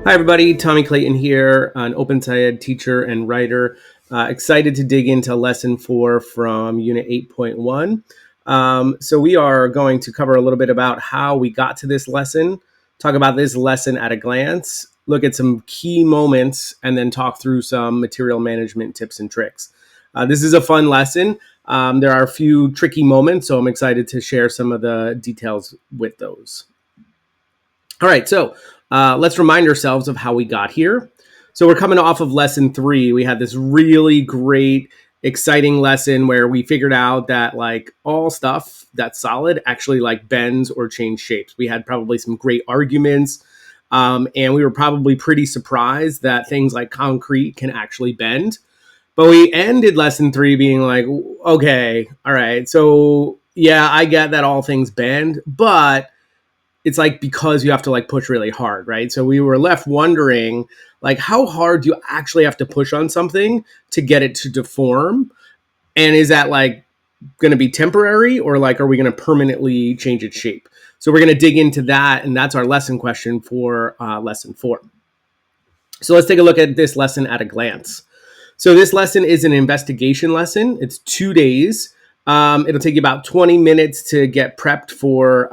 Hi, everybody. Tommy Clayton here, an OpenSciEd teacher and writer. Excited to dig into lesson 4 from Unit 8.1. So we are going to cover a little bit about how we got to this lesson, talk about this lesson at a glance, look at some key moments, and then talk through some material management tips and tricks. This is a fun lesson. There are a few tricky moments, so I'm excited to share some of the details with those. All right, so let's remind ourselves of how we got here. So we're coming off of lesson 3. We had this really great, exciting lesson where we figured out that like all stuff that's solid actually like bends or change shapes. We had probably some great arguments, and we were probably pretty surprised that things like concrete can actually bend. But we ended lesson 3 being like, okay, all right, so yeah, I get that all things bend, but it's like because you have to like push really hard, right? So we were left wondering like how hard do you actually have to push on something to get it to deform? And is that like going to be temporary or like are we going to permanently change its shape? So we're going to dig into that, and that's our lesson question for lesson 4. So let's take a look at this lesson at a glance. So this lesson is an investigation lesson. It's 2 days. It'll take you about 20 minutes to get prepped for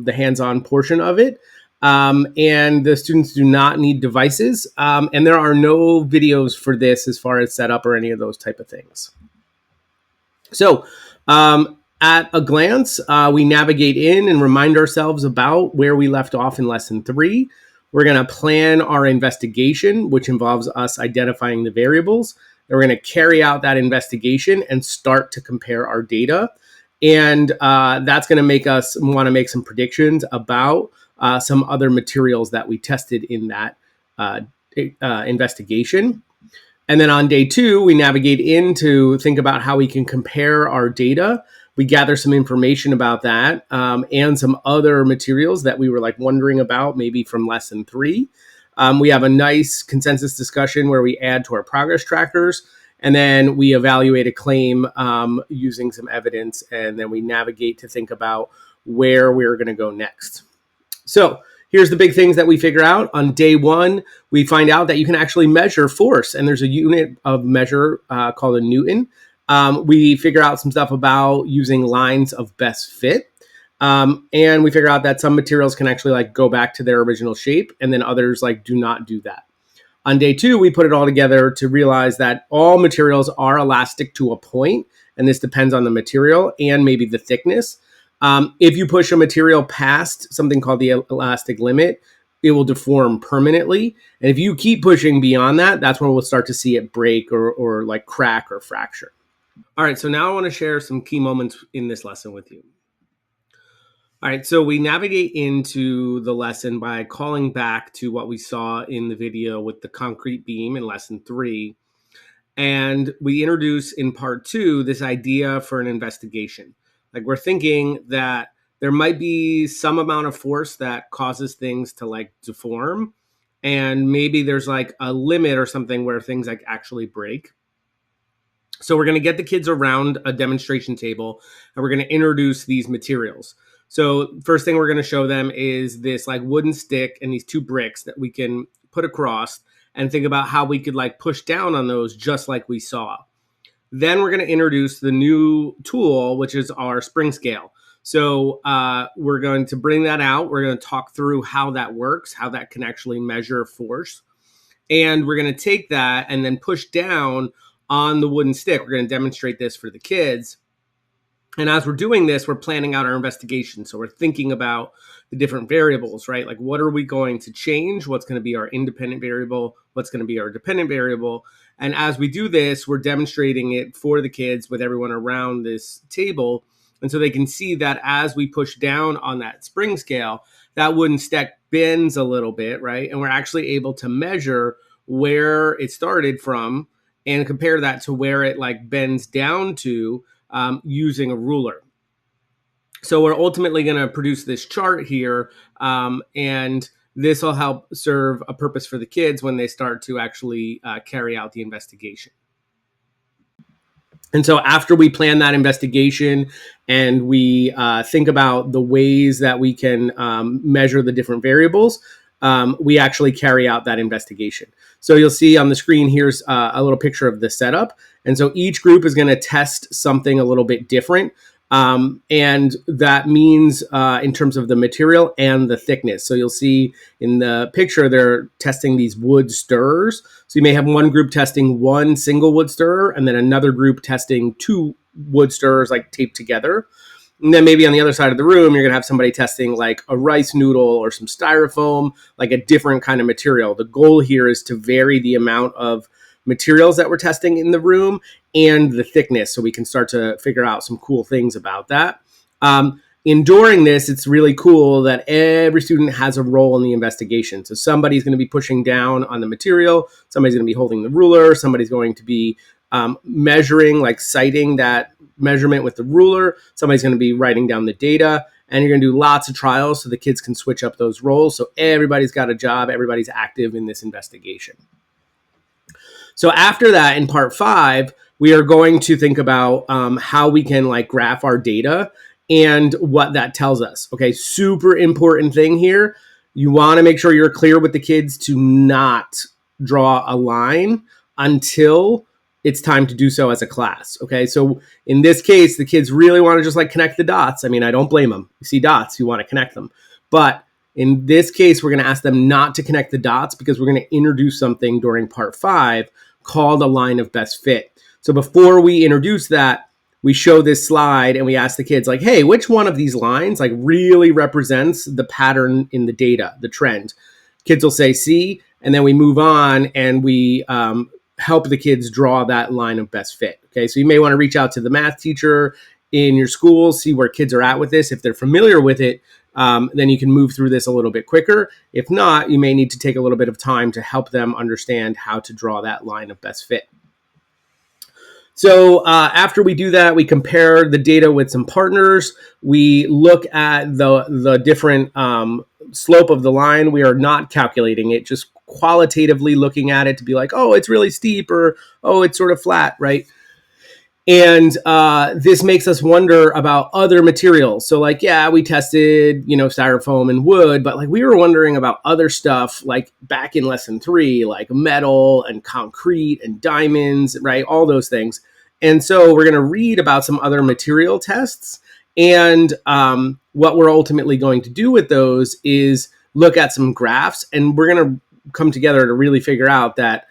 the hands-on portion of it. And the students do not need devices. And there are no videos for this as far as setup or any of those type of things. So at a glance, we navigate in and remind ourselves about where we left off in lesson 3. We're going to plan our investigation, which involves us identifying the variables. And we're going to carry out that investigation and start to compare our data. And that's going to make us want to make some predictions about some other materials that we tested in that investigation. And then on day 2, we navigate in to think about how we can compare our data. We gather some information about that and some other materials that we were like wondering about, maybe from lesson 3. We have a nice consensus discussion where we add to our progress trackers, and then we evaluate a claim using some evidence, and then we navigate to think about where we're going to go next. So here's the big things that we figure out. On day 1, we find out that you can actually measure force, and there's a unit of measure called a Newton. We figure out some stuff about using lines of best fit. And we figure out that some materials can actually like go back to their original shape, and then others like do not do that. On day 2, we put it all together to realize that all materials are elastic to a point, and this depends on the material and maybe the thickness. If you push a material past something called the elastic limit, it will deform permanently. And if you keep pushing beyond that, that's when we'll start to see it break or like crack or fracture. All right, so now I want to share some key moments in this lesson with you. All right, so we navigate into the lesson by calling back to what we saw in the video with the concrete beam in lesson 3. And we introduce in part 2 this idea for an investigation. Like we're thinking that there might be some amount of force that causes things to like deform. And maybe there's like a limit or something where things like actually break. So we're going to get the kids around a demonstration table, and we're going to introduce these materials. So first thing we're going to show them is this like wooden stick and these 2 bricks that we can put across and think about how we could like push down on those just like we saw. Then we're going to introduce the new tool, which is our spring scale. So we're going to bring that out. We're going to talk through how that works, how that can actually measure force. And we're going to take that and then push down on the wooden stick. We're going to demonstrate this for the kids. And as we're doing this, we're planning out our investigation. So we're thinking about the different variables, right? Like what are we going to change? What's going to be our independent variable? What's going to be our dependent variable? And as we do this, we're demonstrating it for the kids with everyone around this table. And so they can see that as we push down on that spring scale, that wooden stick bends a little bit, right? And we're actually able to measure where it started from and compare that to where it like bends down to using a ruler. So we're ultimately going to produce this chart here, and this will help serve a purpose for the kids when they start to actually carry out the investigation. And so after we plan that investigation and we think about the ways that we can measure the different variables, we actually carry out that investigation. So you'll see on the screen, here's a little picture of the setup. And so each group is going to test something a little bit different. And that means in terms of the material and the thickness. So you'll see in the picture, they're testing these wood stirrers. So you may have one group testing one single wood stirrer and then another group testing two wood stirrers like taped together. And then maybe on the other side of the room, you're going to have somebody testing like a rice noodle or some styrofoam, like a different kind of material. The goal here is to vary the amount of materials that we're testing in the room and the thickness, so we can start to figure out some cool things about that. During this, it's really cool that every student has a role in the investigation. So somebody's going to be pushing down on the material, somebody's going to be holding the ruler, somebody's going to be measuring, like citing that measurement with the ruler, somebody's going to be writing down the data, and you're going to do lots of trials so the kids can switch up those roles. So everybody's got a job, everybody's active in this investigation. So after that, in part 5, we are going to think about how we can like graph our data and what that tells us. Okay, super important thing here. You want to make sure you're clear with the kids to not draw a line until it's time to do so as a class. Okay, so in this case, the kids really want to just like connect the dots. I mean, I don't blame them. You see dots, you want to connect them. But in this case, we're going to ask them not to connect the dots because we're going to introduce something during part 5 called a line of best fit. So before we introduce that, we show this slide and we ask the kids like, hey, which one of these lines like really represents the pattern in the data, the trend? Kids will say C, and then we move on and we help the kids draw that line of best fit. Okay, so you may want to reach out to the math teacher in your school, see where kids are at with this. If they're familiar with it, then you can move through this a little bit quicker. If not, you may need to take a little bit of time to help them understand how to draw that line of best fit. So after we do that, we compare the data with some partners. We look at the different slope of the line. We are not calculating it, just qualitatively looking at it to be like, oh, it's really steep, or oh, it's sort of flat, right? And this makes us wonder about other materials. So like, yeah, we tested, styrofoam and wood, but like we were wondering about other stuff like back in lesson 3, like metal and concrete and diamonds, right? All those things. And so we're going to read about some other material tests. And what we're ultimately going to do with those is look at some graphs, and we're going to come together to really figure out that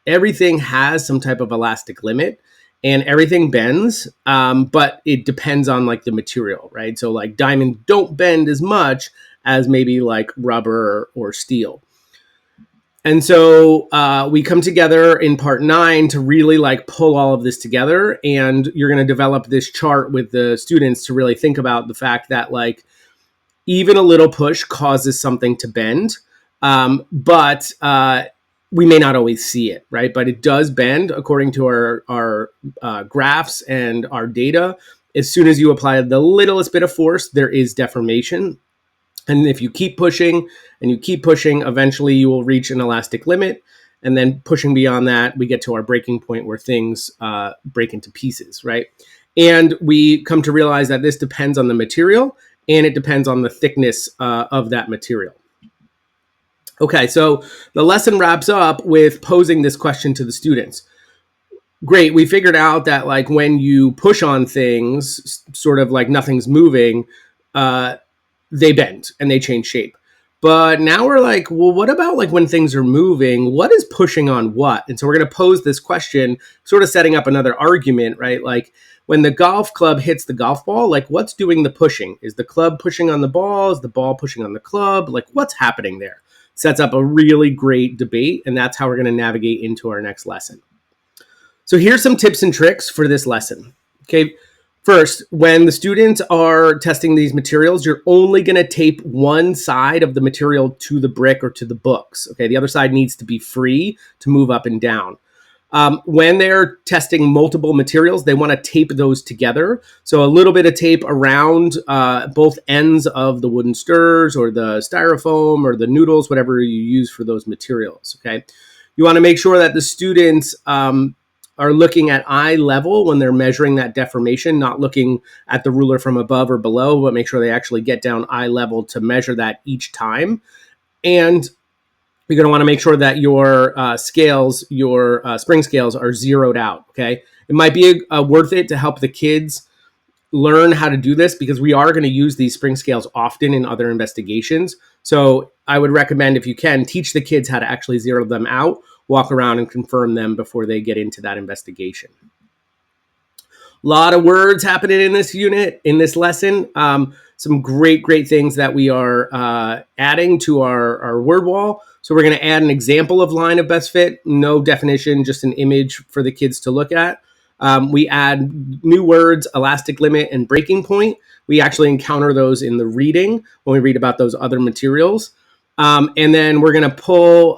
everything has some type of elastic limit. And everything bends, but it depends on like the material, right? So like diamonds don't bend as much as maybe like rubber or steel. And so we come together in part 9 to really like pull all of this together. And you're going to develop this chart with the students to really think about the fact that like even a little push causes something to bend, but we may not always see it, right? But it does bend according to our graphs and our data. As soon as you apply the littlest bit of force, there is deformation. And if you keep pushing and you keep pushing, eventually you will reach an elastic limit. And then pushing beyond that, we get to our breaking point where things break into pieces, right? And we come to realize that this depends on the material and it depends on the thickness of that material. Okay, so the lesson wraps up with posing this question to the students. Great, we figured out that like when you push on things, sort of like nothing's moving, they bend and they change shape. But now we're like, well, what about like when things are moving? What is pushing on what? And so we're going to pose this question, sort of setting up another argument, right? Like when the golf club hits the golf ball, like what's doing the pushing? Is the club pushing on the ball? Is the ball pushing on the club? Like what's happening there? Sets up a really great debate, and that's how we're going to navigate into our next lesson. So here's some tips and tricks for this lesson. Okay, first, when the students are testing these materials, you're only going to tape one side of the material to the brick or to the books. Okay, the other side needs to be free to move up and down. When they're testing multiple materials, they want to tape those together. So a little bit of tape around both ends of the wooden stirrers or the styrofoam or the noodles, whatever you use for those materials. Okay, you want to make sure that the students are looking at eye level when they're measuring that deformation, not looking at the ruler from above or below, but make sure they actually get down eye level to measure that each time. And you're going to want to make sure that your scales, your spring scales, are zeroed out. Okay, it might be worth it to help the kids learn how to do this, because we are going to use these spring scales often in other investigations. So I would recommend, if you can, teach the kids how to actually zero them out, walk around and confirm them before they get into that investigation. A lot of words happening in this unit, in this lesson. Some great things that we are adding to our word wall. So we're going to add an example of line of best fit, no definition, just an image for the kids to look at. We add new words, elastic limit, and breaking point. We actually encounter those in the reading when we read about those other materials. And then we're going to pull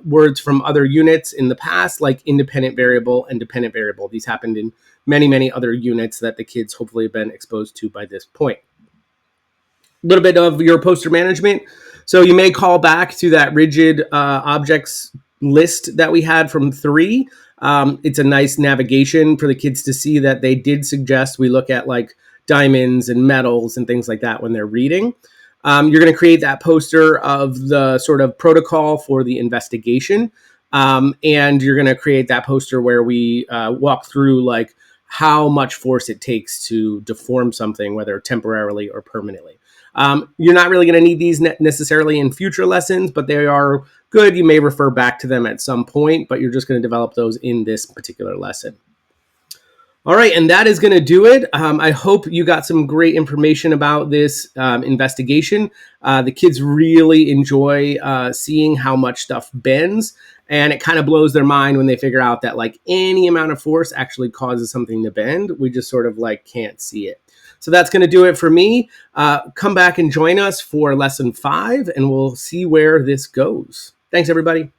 words from other units in the past, like independent variable and dependent variable. These happened in many other units that the kids hopefully have been exposed to by this point. A little bit of your poster management. So you may call back to that rigid objects list that we had from 3. It's a nice navigation for the kids to see that they did suggest we look at like diamonds and metals and things like that when they're reading. You're going to create that poster of the sort of protocol for the investigation. And you're going to create that poster where we walk through like how much force it takes to deform something, whether temporarily or permanently. You're not really going to need these necessarily in future lessons, but they are good. You may refer back to them at some point, but you're just going to develop those in this particular lesson. All right, and that is going to do it. I hope you got some great information about this investigation. The kids really enjoy seeing how much stuff bends, and it kind of blows their mind when they figure out that like any amount of force actually causes something to bend. We just sort of like can't see it. So that's going to do it for me. Come back and join us for lesson 5, and we'll see where this goes. Thanks, everybody.